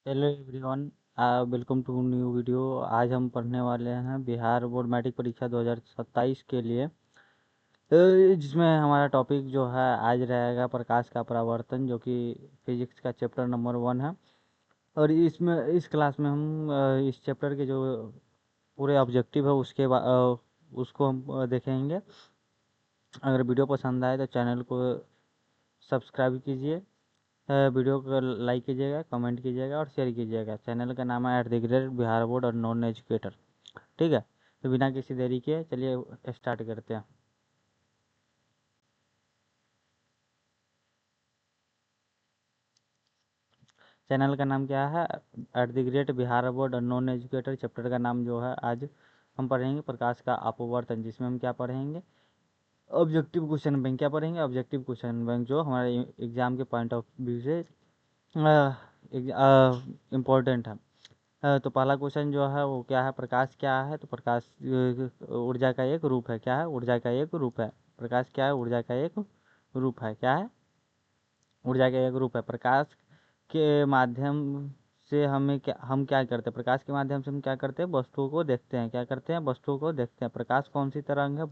Hello everyone, welcome to new video. आज हम पढ़ने वाले हैं बिहार बोर्ड मैट्रिक परीक्षा 2027 के लिए। जिसमें हमारा टॉपिक जो है आज रहेगा प्रकाश का परावर्तन, जो कि फिजिक्स का चैप्टर नंबर 1 है। और इस क्लास में हम इस चैप्टर के जो पूरे ऑब्जेक्टिव है उसको हम देखेंगे। अगर वीडियो पसंद आए तो चैनल को सब्सक्राइब कीजिए, वीडियो को लाइक कीजिएगा, कमेंट कीजिएगा और शेयर कीजिएगा। चैनल का नाम है @बिहार बोर्ड और नॉन एजुकेटर। ठीक है, तो बिना किसी देरी के चलिए स्टार्ट करते हैं। चैनल का नाम क्या है? @बिहार बोर्ड और नॉन एजुकेटर। चैप्टर का नाम जो है आज हम पढ़ेंगे प्रकाश का अपवर्तन, जिसमें हम क्या पढ़ेंगे? Objective question bank. क्या पढ़ेंगे? ऑब्जेक्टिव क्वेश्चन बैंक, जो हमारे एग्जाम के पॉइंट ऑफ व्यू से इम्पोर्टेंट है। तो पहला क्वेश्चन जो है वो क्या है? प्रकाश क्या है? तो प्रकाश ऊर्जा का एक रूप है। क्या है? ऊर्जा का एक रूप है। प्रकाश क्या है? ऊर्जा का एक रूप है। क्या है? ऊर्जा का एक रूप है। प्रकाश के माध्यम से हम क्या करते हैं? प्रकाश के माध्यम से हम क्या करते हैं? वस्तुओं को देखते हैं। क्या करते हैं? वस्तुओं को देखते हैं। प्रकाश कौन सी तरंग है?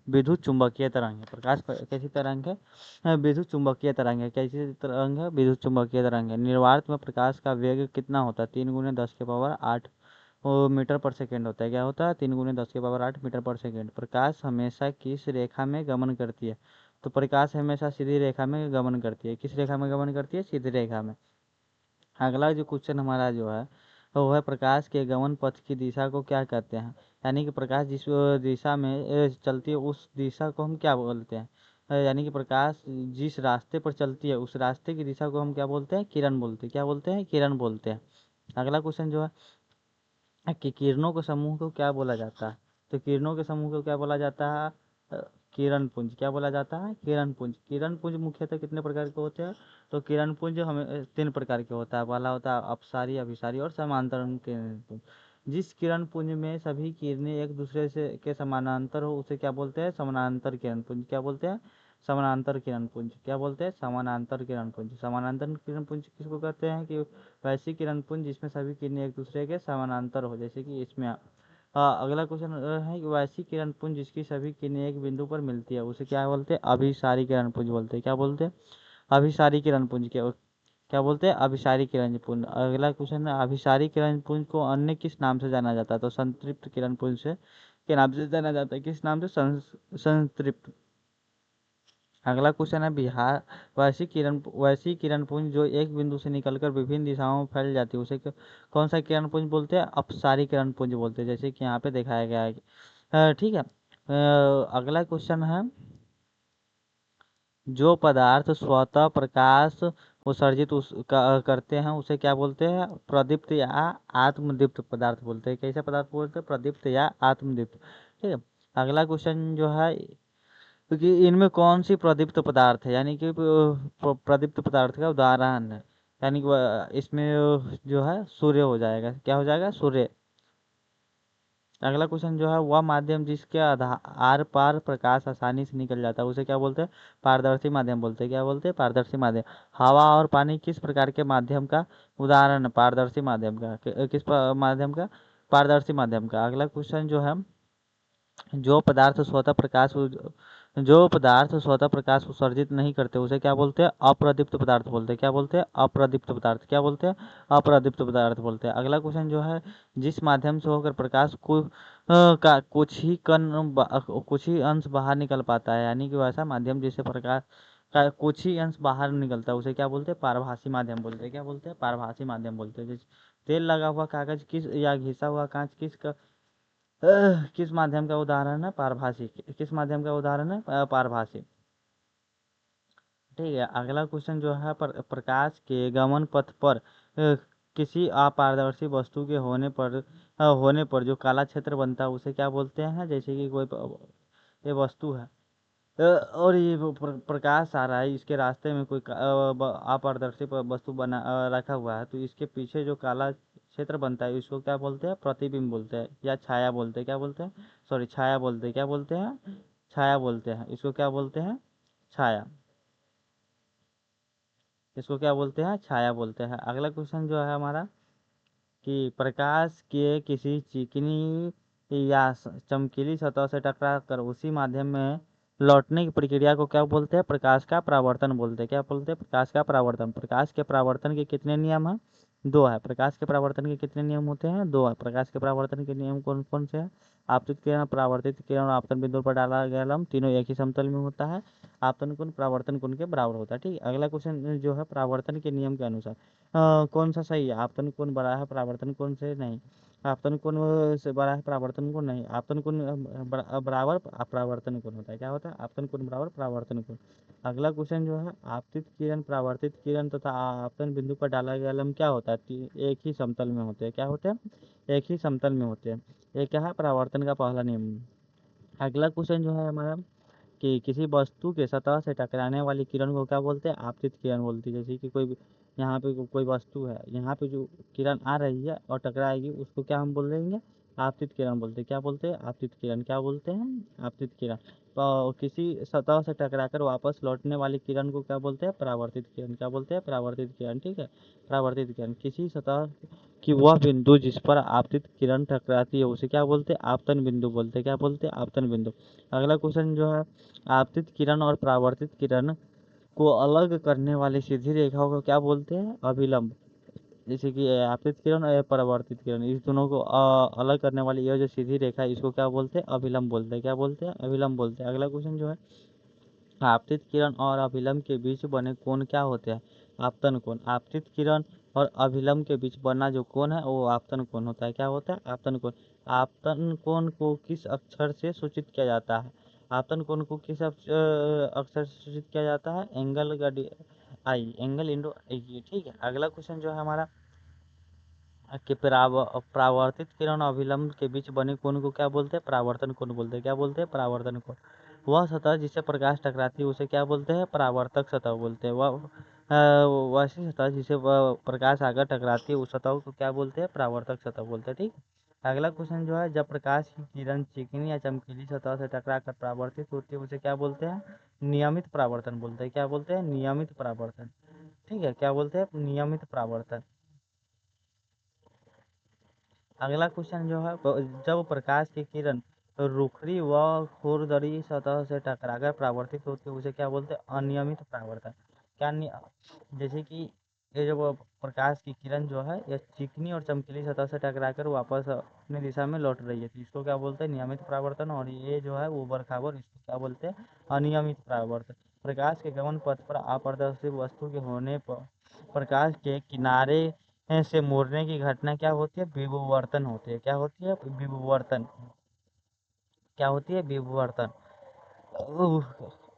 विद्युत चुंबकीय तरंग है। प्रकाश कैसी तरंग है? विद्युत चुंबकीय तरंग है। कैसी तरंग है? विद्युत चुंबकीय तरंग है। निर्वात में प्रकाश का वेग कितना होता है? 3 × 10⁸ मीटर पर सेकेंड होता है। क्या होता है? 3 × 10⁸ मीटर पर सेकेंड। प्रकाश हमेशा किस रेखा में गमन करती है? तो प्रकाश हमेशा सीधी रेखा में गमन करती है। किस रेखा में गमन करती है? सीधी रेखा में। अगला जो क्वेश्चन हमारा जो है वो है प्रकाश के गमन पथ की दिशा को क्या कहते हैं? यानी कि प्रकाश जिस दिशा में चलती है उस दिशा को हम क्या बोलते हैं? यानी कि प्रकाश जिस रास्ते पर चलती है उस रास्ते की दिशा को हम क्या बोलते हैं? किरण बोलते हैं। क्या बोलते हैं? किरण बोलते हैं। अगला क्वेश्चन जो है कि किरणों के समूह को क्या बोला जाता है? तो किरणों के समूह को क्या बोला जाता है? किरण पुंज। क्या बोला जाता है? किरण पुंज। किरण पुंज मुख्यतः कितने प्रकार के होते हैं? तो किरण पुंज हमें 3 प्रकार के होता है। पहला होता है अपसारी, अभिसारी और समांतरण किरण पुंज। जिस किरण पुंज में सभी किरणें एक दूसरे से के समानांतर हो उसे क्या बोलते हैं? समानांतर किरण पुंज। क्या बोलते हैं? समानांतर किरण पुंज। क्या बोलते हैं? समानांतर किरण पुंज। समानांतर किरण पुंज किसको कहते हैं? कि वैसी किरण पुंज जिसमें सभी किरणें एक दूसरे के समानांतर हो, जैसे कि इसमें अगला क्वेश्चन है कि वैसी किरण पुंज जिसकी सभी किरणें एक बिंदु पर मिलती है उसे क्या बोलते हैं? अभिसारी किरण पुंज बोलते हैं। क्या बोलते हैं? अभिसारी किरण पुंज। क्या बोलते हैं? अभिसारी किरण पुंज। अगला क्वेश्चन है अभिसारी किरण पुंज को अन्य किस नाम से जाना जाता है? तो संतृप्त किरण पुंज से के नाम से जाना जाता है। किस नाम से? संतृप्त। अगला क्वेश्चन है बिहार वैसी किरण पुंज जो एक बिंदु से निकलकर विभिन्न दिशाओं में फैल जाती है उसे कौन सा किरण पुंज बोलते हैं? अपसारी किरण पुंज बोलते हैं, जैसे कि यहाँ पे दिखाया गया है। ठीक है। अगला क्वेश्चन है जो पदार्थ स्वतः प्रकाश उत्सर्जित करते हैं उसे क्या बोलते हैं? प्रदीप्त या आत्मदीप्त पदार्थ बोलते हैं। कैसे पदार्थ बोलते हैं? प्रदीप्त या आत्मदीप्त। ठीक है। अगला क्वेश्चन जो है क्योंकि इनमें कौन सी प्रदीप्त पदार्थ है, यानी कि प्रदीप्त पदार्थ का उदाहरण है। यानी कि इसमें जो है सूर्य हो जाएगा। क्या हो जाएगा? सूर्य। अगला क्वेश्चन जो है वह माध्यम जिसके आर पार प्रकाश आसानी से निकल जाता है उसे क्या बोलते हैं? पारदर्शी माध्यम बोलते हैं। क्या बोलते हैं? पारदर्शी माध्यम। हवा और पानी किस प्रकार के माध्यम का उदाहरण है? पारदर्शी माध्यम का। माध्यम का? पारदर्शी माध्यम का। अगला क्वेश्चन जो है जो पदार्थ स्वतः प्रकाश उत्सर्जित नहीं करते उसे क्या बोलते हैं? अप्रदीप्त पदार्थ बोलते हैं। क्या बोलते हैं? अप्रदीप्त पदार्थ। क्या बोलते हैं? अप्रदीप्त पदार्थ बोलते हैं। अगला क्वेश्चन जो है जिस माध्यम से होकर प्रकाश का कुछ ही अंश बाहर निकल पाता है, यानी कि वैसा माध्यम जिससे प्रकाश का कुछ ही अंश बाहर निकलता है उसे क्या बोलते हैं? पारभासी माध्यम बोलते हैं। क्या बोलते हैं? पारभासी माध्यम बोलते हैं। जैसे तेल लगा हुआ कागज किस या घिसा हुआ कांच किस माध्यम का उदाहरण है? पारभासी। किस माध्यम का उदाहरण है? पारभासी। ठीक है। अगला क्वेश्चन जो है प्रकाश के गमन पथ पर किसी अपारदर्शी वस्तु के होने पर जो काला क्षेत्र बनता है उसे क्या बोलते हैं? जैसे कि ये वस्तु है, और ये प्रकाश आ रहा है, इसके रास्ते में कोई अपारदर्शी वस्तु बना रखा हुआ है, तो इसके पीछे जो काला क्षेत्र बनता है इसको क्या बोलते हैं? प्रतिबिंब बोलते हैं या छाया बोलते हैं। क्या बोलते हैं? सॉरी, छाया बोलते हैं। क्या बोलते हैं? छाया बोलते हैं। इसको क्या बोलते हैं? छाया। इसको क्या बोलते हैं? छाया बोलते हैं। अगला क्वेश्चन जो है हमारा कि प्रकाश के किसी चिकनी या चमकीली सतह से टकरा कर उसी माध्यम में लौटने की प्रक्रिया को क्या बोलते हैं? प्रकाश का परावर्तन बोलते हैं। क्या बोलते हैं? प्रकाश का परावर्तन। प्रकाश के परावर्तन के कितने नियम हैं? दो है। प्रकाश के परावर्तन के कितने नियम होते हैं? दो है। प्रकाश के परावर्तन के नियम कौन कौन से हैं? आपतित किरण, परावर्तित किरण और आपतन बिंदु पर डाला गया लंब तीनों एक ही समतल में होता है। आपतन कोण परावर्तन कोण के बराबर होता है। ठीक है, अगला क्वेश्चन जो है परावर्तन के नियम के अनुसार कौन सा सही है? आपतन कोण बड़ा है परावर्तन कोण से नहीं। आपतन कोण से बड़ा है परावर्तन कोण नहीं। आपतन कोण बराबर परावर्तन कोण होता है। क्या होता है? आपतन कोण बराबर परावर्तन कोण। अगला क्वेश्चन जो है आपतित किरण, परावर्तित किरण तथा आपतन बिंदु पर डाला गया लंब क्या होता है? एक ही समतल में होते हैं। क्या होते हैं? एक ही समतल में होते हैं। ये क्या है? परावर्तन का पहला नियम। अगला क्वेश्चन जो है हमारा कि किसी वस्तु के सतह से टकराने वाली किरण को क्या बोलते हैं? आपतित किरण बोलती है। जैसे कि यहाँ पे कोई वस्तु है, यहाँ पे जो किरण आ रही है और टकराएगी उसको क्या हम बोल देंगे? आपतित किरण बोलते हैं। क्या बोलते हैं? आपतित किरण। क्या बोलते हैं? आपतित किरण। तो किसी सतह से टकराकर वापस लौटने वाली किरण को क्या बोलते हैं? परावर्तित किरण। क्या बोलते हैं? परावर्तित किरण। ठीक है, परावर्तित किरण। किसी सतह कि वह बिंदु जिस पर आपतित किरण टकराती है उसे क्या बोलते हैं? आपतन बिंदु बोलते हैं। क्या बोलते हैं? आपतन बिंदु। अगला क्वेश्चन जो है आपतित किरण और परावर्तित किरण को अलग करने वाली सीधी रेखाओं को क्या बोलते हैं? अभिलंब। जैसे कि आपतित किरण और परावर्तित किरण, इस दोनों को अलग करने वाली यह जो सीधी रेखा है इसको क्या बोलते हैं? अभिलंब बोलते हैं। क्या बोलते हैं? अभिलंब बोलते हैं। अगला क्वेश्चन जो है आपतित किरण और अभिलंब के बीच बने कोण क्या होते हैं? आपतन कोण। आपतित किरण और अभिलंब के बीच बना जो कोण है वो आपतन कोण होता है। क्या होता है? आपतन कोण। आपतन कोण को किस अक्षर से सूचित किया जाता है? आपतन कोण को किस अक्षर से सूचित किया जाता है? एंगल आई, एंगल इंटू आई। ठीक है, अगला क्वेश्चन जो है हमारा कि परावर्तित किरण और अभिलंब के बीच बने कोण को क्या बोलते हैं? परावर्तन कोण बोलते हैं। क्या बोलते हैं? परावर्तन कोण। वह सतह जिससे प्रकाश टकराती है उसे क्या बोलते हैं? परावर्तक सतह बोलते हैं। वह वैसी सतह जिसे प्रकाश आकर टकराती है उस सतह को क्या बोलते हैं? परावर्तक सतह बोलते हैं। ठीक, अगला क्वेश्चन जो है जब प्रकाश की किरण चिकनी या चमकीली सतह से टकराकर परावर्तित होती है उसे क्या बोलते हैं? नियमित परावर्तन बोलते हैं। क्या बोलते हैं? नियमित परावर्तन। ठीक है, क्या बोलते हैं? नियमित परावर्तन। अगला क्वेश्चन जो है जब प्रकाश की किरण रुखरी व खुरदरी सतह से टकराकर परावर्तित होती है उसे क्या बोलते हैं? अनियमित परावर्तन। क्या जैसे कि ये जब प्रकाश की किरण जो है यह चिकनी और चमकीली सतह से टकराकर वापस अपनी दिशा में लौट रही है तो इसको क्या बोलते हैं? नियमित परावर्तन। और ये जो है ऊबड़ खाबड़ इसको क्या बोलते हैं? अनियमित परावर्तन। प्रकाश के गमन पथ पर अपारदर्शी वस्तु के होने पर प्रकाश के किनारे से मुड़ने की घटना क्या होती है? विवर्तन होती है। क्या होती है? विवर्तन। क्या होती है? विवर्तन।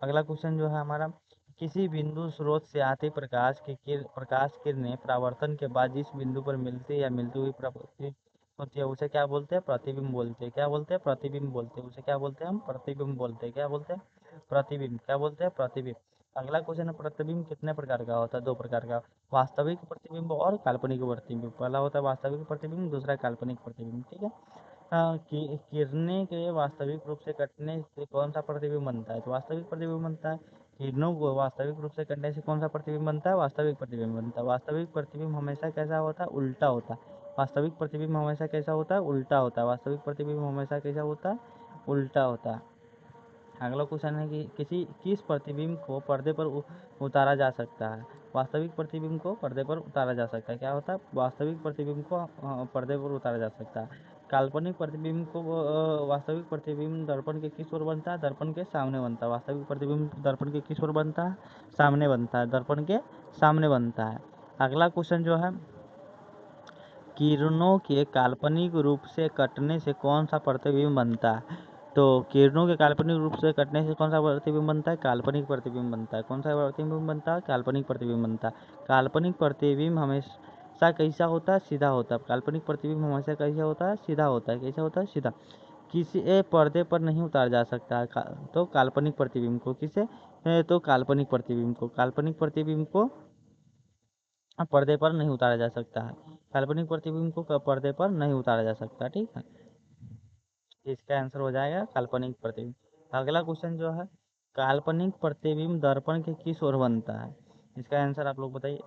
अगला क्वेश्चन जो है हमारा किसी बिंदु स्रोत से आते प्रकाश किरणें परावर्तन के बाद जिस बिंदु पर मिलती या मिलती हुई प्रवृत्ति होती है उसे क्या बोलते हैं? प्रतिबिंब बोलते हैं। क्या बोलते हैं? प्रतिबिंब बोलते हैं। उसे क्या बोलते हैं? हम प्रतिबिंब बोलते हैं। क्या बोलते हैं? प्रतिबिंब। क्या बोलते हैं? प्रतिबिंब। अगला क्वेश्चन है प्रतिबिंब कितने प्रकार का होता है? दो प्रकार का, वास्तविक प्रतिबिंब और काल्पनिक प्रतिबिंब। पहला होता है वास्तविक प्रतिबिंब, दूसरा काल्पनिक प्रतिबिंब। ठीक है, किरणें के वास्तविक रूप से कटने से कौन सा प्रतिबिंब बनता है? तो वास्तविक प्रतिबिंब बनता है। किरणों को वास्तविक रूप से कटने से कौन सा प्रतिबिंब बनता है? वास्तविक प्रतिबिंब बनता है। वास्तविक प्रतिबिंब हमेशा कैसा होता है? उल्टा होता है। वास्तविक प्रतिबिंब हमेशा कैसा होता है? उल्टा होता है। वास्तविक प्रतिबिंब हमेशा कैसा होता है? उल्टा होता है। अगला क्वेश्चन है कि किस प्रतिबिंब को पर्दे पर उतारा जा सकता है? वास्तविक प्रतिबिंब को पर्दे पर उतारा जा सकता है। क्या होता है? वास्तविक प्रतिबिंब को पर्दे पर उतारा जा सकता है। काल्पनिक प्रतिबिंब को वास्तविक प्रतिबिंब दर्पण के किस ओर बनता है? दर्पण के सामने बनता है। वास्तविक प्रतिबिंब दर्पण के किस ओर बनता है? सामने बनता है। दर्पण के सामने बनता है। अगला क्वेश्चन जो है किरणों के काल्पनिक रूप से कटने से कौन सा प्रतिबिंब बनता है? तो किरणों के काल्पनिक रूप से कटने से कौन सा प्रतिबिंब बनता है? काल्पनिक प्रतिबिंब बनता है। कौन सा प्रतिबिंब बनता है? काल्पनिक प्रतिबिंब बनता है। काल्पनिक प्रतिबिंब हमेशा कैसा होता है? सीधा होता है। काल्पनिक प्रतिबिंब हमेशा कैसा होता है? सीधा होता है। कैसा होता है? सीधा। किसी पर्दे पर नहीं उतारा जा सकता है तो काल्पनिक प्रतिबिंब को किसे तो काल्पनिक प्रतिबिंब को पर्दे पर नहीं उतारा जा सकता है। काल्पनिक प्रतिबिंब को पर्दे पर नहीं उतारा जा सकता। ठीक है, इसका आंसर हो जाएगा काल्पनिक प्रतिबिंब। अगला क्वेश्चन जो है काल्पनिक प्रतिबिंब दर्पण के किस ओर बनता है? इसका आंसर आप लोग बताइए।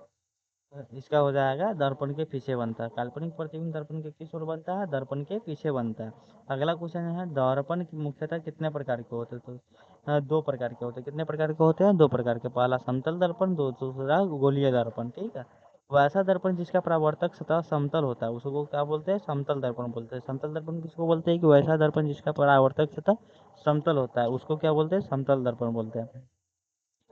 इसका हो जाएगा दर्पण के पीछे बनता है। काल्पनिक प्रतिबिंब दर्पण के किस ओर बनता है? दर्पण के पीछे बनता है। अगला क्वेश्चन है दर्पण की मुख्यतः कितने प्रकार के होते हैं? तो दो प्रकार के होते हैं। कितने प्रकार के होते हैं? दो प्रकार के। पहला समतल दर्पण, दूसरा गोलीय दर्पण। ठीक है। वैसा दर्पण जिसका परावर्तक सतह समतल होता है उसको क्या बोलते हैं? समतल दर्पण बोलते हैं। समतल दर्पण किसको बोलते हैं? कि वैसा दर्पण जिसका परावर्तक सतह समतल होता है उसको क्या बोलते हैं? समतल दर्पण बोलते हैं।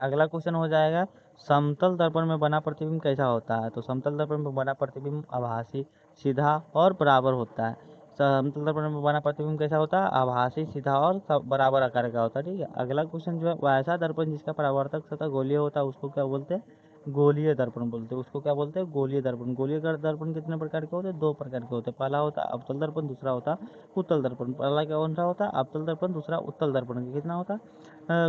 अगला क्वेश्चन हो जाएगा समतल दर्पण में बना प्रतिबिंब कैसा होता है? तो समतल दर्पण में बना प्रतिबिंब आभासी, सीधा और बराबर होता है। समतल दर्पण में बना प्रतिबिंब कैसा होता है? आभासी, सीधा और बराबर आकार का होता है। ठीक है। अगला क्वेश्चन जो है वैसा दर्पण जिसका परावर्तक सतह गोलीय होता है उसको क्या बोलते हैं? गोलीय दर्पण बोलते हैं। उसको क्या बोलते हैं? गोलीय दर्पण। गोलीय दर्पण कितने प्रकार के होते हैं? दो प्रकार के होते हैं। पहला होता है अवतल दर्पण, दूसरा होता है उत्तल दर्पण। पहला कौन सा होता है? अवतल दर्पण, दूसरा उत्तल दर्पण। कितना होता है?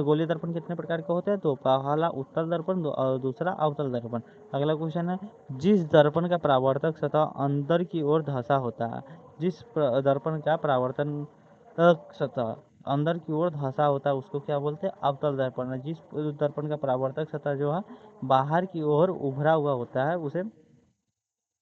गोलीय दर्पण कितने प्रकार के होते हैं? तो पहला उत्तल दर्पण और दूसरा अवतल दर्पण। अगला क्वेश्चन है जिस दर्पण का परावर्तक सतह अंदर की ओर धंसा होता है, जिस दर्पण का परावर्तन सतह अंदर की ओर धंसा होता है उसको क्या बोलते हैं? अवतल दर्पण। जिस दर्पण का परावर्तक सतह जो है बाहर की ओर उभरा हुआ होता है उसे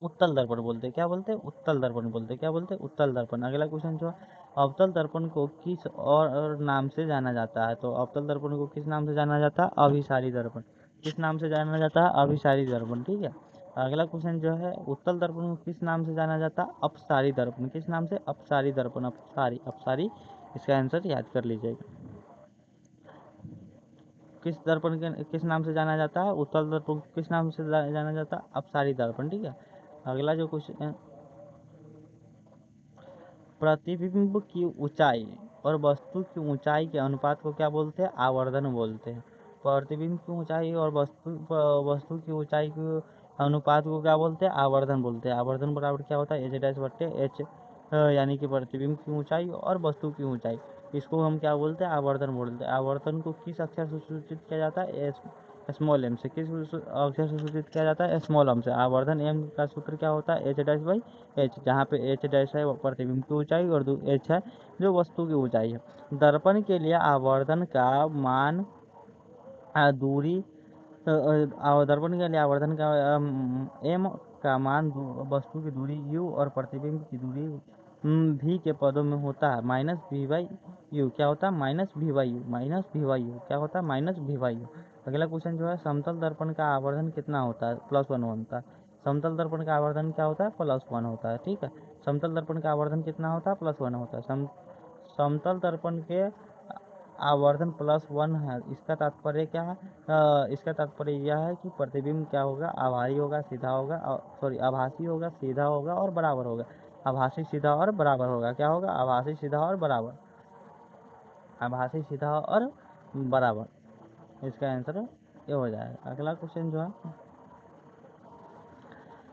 उत्तल दर्पण बोलते हैं। क्या बोलते हैं? उत्तल दर्पण बोलते हैं। क्या बोलते हैं? उत्तल दर्पण। अगला क्वेश्चन जो है अवतल दर्पण को किस और नाम से जाना जाता है? तो अवतल दर्पण को किस नाम से जाना जाता है? अभिसारी दर्पण। किस नाम से जाना जाता है? अभिसारी दर्पण। ठीक है। अगला क्वेश्चन जो है उत्तल दर्पण को किस नाम से जाना जाता है? अपसारी दर्पण। किस नाम से? अपसारी दर्पण। अपसारी, अपसारी। इसका आंसर याद कर लीजिएगा। किस दर्पण के किस नाम से जाना जाता है? उत्तल दर्पण को किस नाम से जाना जाता है? अपसारी दर्पण। ठीक है। अगला जो क्वेश्चन प्रतिबिंब की ऊंचाई और वस्तु की ऊंचाई के अनुपात को क्या बोलते हैं? आवर्धन बोलते हैं। प्रतिबिंब की ऊंचाई और वस्तु की ऊंचाई के अनुपात को क्या बोलते हैं? आवर्धन बोलते हैं। आवर्धन बराबर क्या होता है? एच डैश बट्टे एच, यानी कि प्रतिबिंब की ऊंचाई और वस्तु की ऊंचाई। इसको हम क्या बोलते हैं? आवर्धन बोलते हैं। आवर्धन को किस अक्षर से सूचित किया जाता है? स्मॉल एम से। किस अक्षर से सूचित किया जाता है? स्मॉल एम से। आवर्धन एम का सूत्र क्या होता है? एच डैश बाई एच, जहाँ पे एच डैश है वो प्रतिबिंब की ऊंचाई और एच है जो वस्तु की ऊंचाई है। दर्पण के लिए आवर्धन का मान दूरी दर्पण के लिए आवर्धन का एम का मान वस्तु की दूरी u और प्रतिबिंब की दूरी v के पदों में होता है माइनस वी बाई यू। क्या होता है? Minus V by U. Minus V by U क्या होता है? Minus V by U. अगला क्वेश्चन जो है समतल दर्पण का आवर्धन कितना होता है? +1 होता है। समतल दर्पण का आवर्धन क्या होता है? +1 होता है। ठीक है। समतल दर्पण का आवर्धन कितना होता है? +1 होता है। समतल दर्पण के आवर्धन +1 है। इसका तात्पर्य क्या है? इसका तात्पर्य यह है कि प्रतिबिंब क्या होगा? आभारी होगा, सीधा होगा, सॉरी आभासी होगा, सीधा होगा और बराबर होगा। आभासी, सीधा और बराबर होगा। क्या होगा? आभासी, सीधा और बराबर। आभासी, सीधा और बराबर। इसका आंसर ये हो जाएगा। अगला क्वेश्चन जो है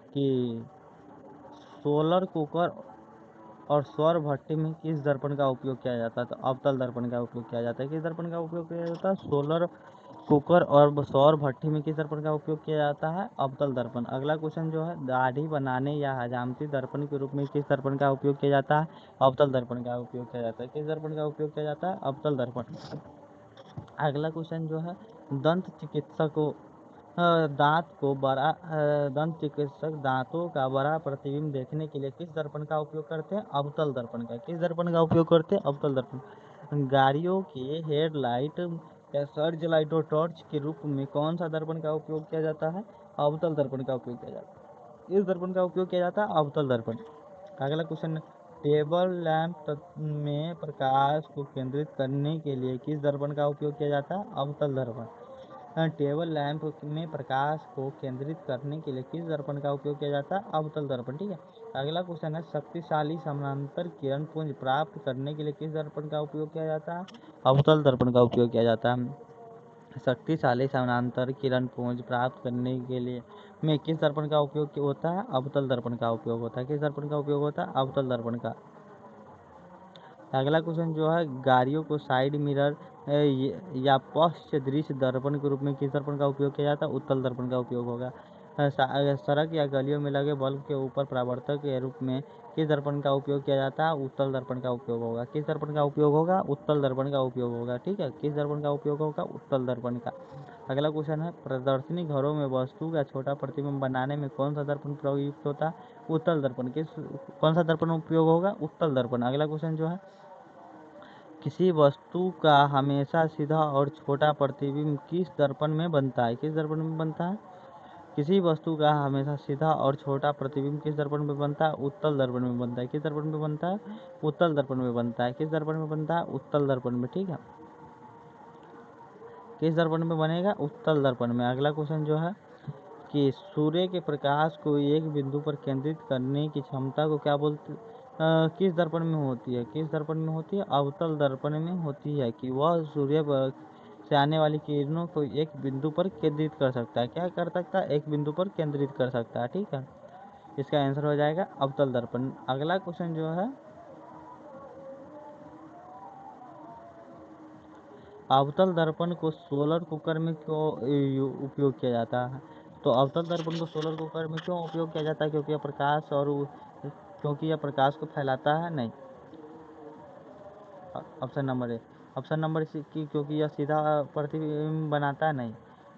कि सोलर कुकर और सौर भट्टी में किस दर्पण का उपयोग किया जाता है? तो अवतल दर्पण का उपयोग किया जाता है। किस दर्पण का उपयोग किया जाता है? सोलर कुकर और सौर भट्टी में किस दर्पण का उपयोग किया जाता है? अवतल दर्पण। अगला क्वेश्चन जो है दाढ़ी बनाने या हजामती दर्पण के रूप में किस दर्पण का उपयोग किया जाता है? अवतल दर्पण का उपयोग किया जाता है। किस दर्पण का उपयोग किया जाता है? अवतल दर्पण। अगला क्वेश्चन जो है दंत चिकित्सकों दांत को बड़ा दंत चिकित्सक दांतों का बड़ा प्रतिबिंब देखने के लिए किस दर्पण का उपयोग करते हैं? अवतल दर्पण का। किस दर्पण का उपयोग करते हैं? अवतल दर्पण। गाड़ियों के हेडलाइट या सर्च लाइट और टॉर्च के रूप में कौन सा दर्पण का उपयोग किया जाता है? अवतल दर्पण का उपयोग किया जाता है। इस दर्पण का उपयोग किया जाता है अवतल दर्पण। अगला क्वेश्चन टेबल लैंप में प्रकाश को केंद्रित करने के लिए किस दर्पण का उपयोग किया जाता है? अवतल दर्पण। टेबल लैंप में प्रकाश को केंद्रित करने के लिए किस दर्पण का उपयोग किया जाता है? अवतल दर्पण। ठीक है। अगला क्वेश्चन है शक्तिशाली समानांतर किरण पुंज प्राप्त करने के लिए किस दर्पण का उपयोग किया जाता है? अवतल दर्पण का उपयोग किया जाता है। शक्तिशाली समानांतर किरण पुंज प्राप्त करने के लिए में किस दर्पण का उपयोग होता है? अवतल दर्पण का उपयोग होता है। किस दर्पण का उपयोग होता है? अवतल दर्पण का। अगला क्वेश्चन जो है गाड़ियों को साइड मिरर या पश्च दृश्य दर्पण के रूप में किस दर्पण का उपयोग किया जाता है? उत्तल दर्पण का उपयोग होगा। सड़क या गलियों में लगे बल्ब के ऊपर परावर्तक के रूप में किस दर्पण का उपयोग किया जाता है? उत्तल दर्पण का उपयोग होगा। किस दर्पण का उपयोग होगा? उत्तल दर्पण का उपयोग होगा। ठीक है। किस दर्पण का उपयोग होगा? उत्तल दर्पण का। अगला क्वेश्चन है, प्रदर्शनी घरों में वस्तु का छोटा प्रतिबिंब बनाने में कौन सा दर्पण प्रयुक्त होता है? उत्तल दर्पण। कौन सा दर्पण उपयोग होगा? उत्तल दर्पण। अगला क्वेश्चन जो है, किसी वस्तु का हमेशा सीधा और छोटा प्रतिबिंब किस दर्पण में बनता है? किस दर्पण में बनता है? किसी वस्तु का हमेशा सीधा और छोटा प्रतिबिंब किस दर्पण में बनता है? उत्तल दर्पण में बनता है। किस दर्पण में बनता है? उत्तल दर्पण में बनता है। किस दर्पण में बनता है? उत्तल दर्पण में। ठीक है, किस दर्पण में बनेगा? उत्तल दर्पण में। अगला क्वेश्चन जो है कि सूर्य के प्रकाश को एक बिंदु पर केंद्रित करने की क्षमता को क्या बोलते, किस दर्पण में होती है? किस दर्पण में होती है? अवतल दर्पण में होती है, कि वह सूर्य से आने वाली किरणों को एक बिंदु पर केंद्रित कर सकता है। क्या कर सकता है? एक बिंदु पर केंद्रित कर सकता है। ठीक है, इसका आंसर हो जाएगा अवतल दर्पण। अगला क्वेश्चन जो है, अवतल दर्पण को सोलर कुकर में क्यों उपयोग किया जाता है? तो अवतल दर्पण को सोलर कुकर में क्यों उपयोग किया जाता है? क्योंकि यह प्रकाश और क्योंकि यह प्रकाश को फैलाता है? नहीं, option number A. Option number C की क्योंकि यह सीधा प्रतिबिंब बनाता है? नहीं।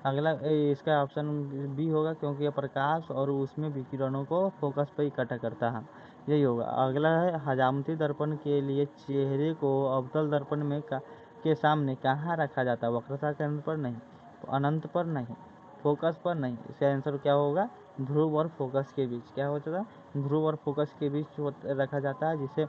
अगला इसका ऑप्शन बी होगा, क्योंकि यह प्रकाश और उसमें विकिरणों को फोकस पर इकट्ठा करता है। यही होगा। अगला है, हजामती दर्पण के लिए चेहरे को अवतल दर्पण में के सामने कहाँ रखा जाता है? वक्रता केंद्र पर? नहीं। अनंत पर? नहीं। फोकस पर? नहीं। इसका आंसर क्या होगा? ध्रुव और फोकस के बीच। क्या होता है? ध्रुव और फोकस के बीच रखा जाता है, जिसे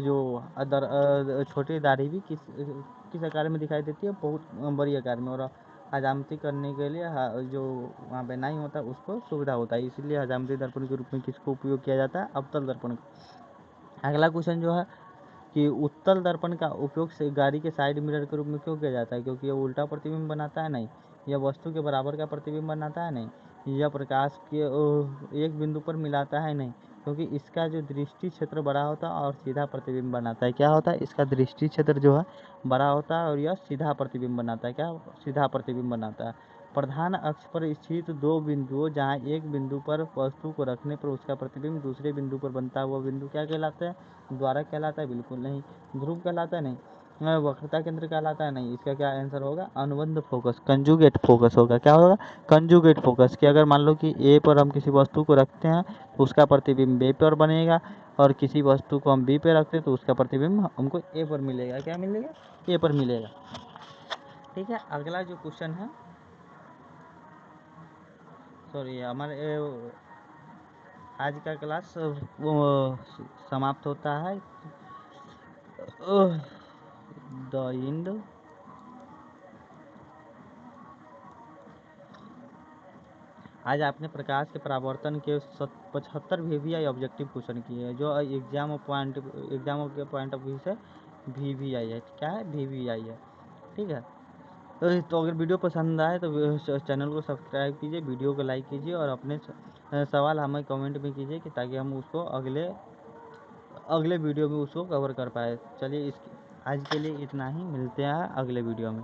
जो छोटी दाढ़ी भी किस आकार में दिखाई देती है? बहुत बड़ी आकार में। और हजामती करने के लिए जो वहाँ पे नहीं होता उसको सुविधा होता है, इसलिए हजामती दर्पण के रूप में किसको उपयोग किया जाता है? अवतल दर्पण का। अगला क्वेश्चन जो है कि उत्तल दर्पण का उपयोग से गाड़ी के साइड मिरर के रूप में क्यों किया जाता है? क्योंकि यह उल्टा प्रतिबिंब बनाता है? नहीं। यह वस्तु के बराबर का प्रतिबिंब बनाता है? नहीं। यह प्रकाश के एक बिंदु पर मिलाता है? नहीं। क्योंकि इसका जो दृष्टि क्षेत्र बड़ा होता है और सीधा प्रतिबिंब बनाता है। क्या होता है? इसका दृष्टि क्षेत्र जो है बड़ा होता है और यह सीधा प्रतिबिंब बनाता है। क्या? सीधा प्रतिबिंब बनाता है। प्रधान अक्ष पर स्थित दो बिंदुओं, जहाँ एक बिंदु पर वस्तु को रखने पर उसका प्रतिबिंब दूसरे बिंदु पर बनता है, वह बिंदु क्या कहलाता है? द्वारक कहलाता है? बिल्कुल नहीं। ध्रुव कहलाता है? नहीं। वक्रता केंद्र कहलाता है? नहीं। इसका क्या आंसर होगा? अनुबंध फोकस, कंजुगेट फोकस होगा। क्या होगा? Conjugate focus. कि अगर मान लो कि ए पर हम किसी वस्तु को रखते हैं तो उसका प्रतिबिंब बी पर बनेगा, और किसी वस्तु को हम बी पे रखते हैं तो उसका प्रतिबिंब हमको ए पर मिलेगा। क्या मिलेगा? ए पर मिलेगा। ठीक है, अगला जो क्वेश्चन है, सॉरी, हमारे आज का क्लास समाप्त होता है। The end. आज आपने प्रकाश के परावर्तन के 75 VVI ऑब्जेक्टिव क्वेश्चन किए हैं, जो एग्जाम के पॉइंट ऑफ व्यू से VVI है। क्या है? VVI है। ठीक है, तो अगर वीडियो पसंद आए तो चैनल को सब्सक्राइब कीजिए, वीडियो को लाइक कीजिए, और अपने सवाल हमें कमेंट में कीजिए, कि ताकि हम उसको अगले वीडियो में उसको कवर कर पाए। चलिए, आज के लिए इतना ही, मिलते हैं अगले वीडियो में।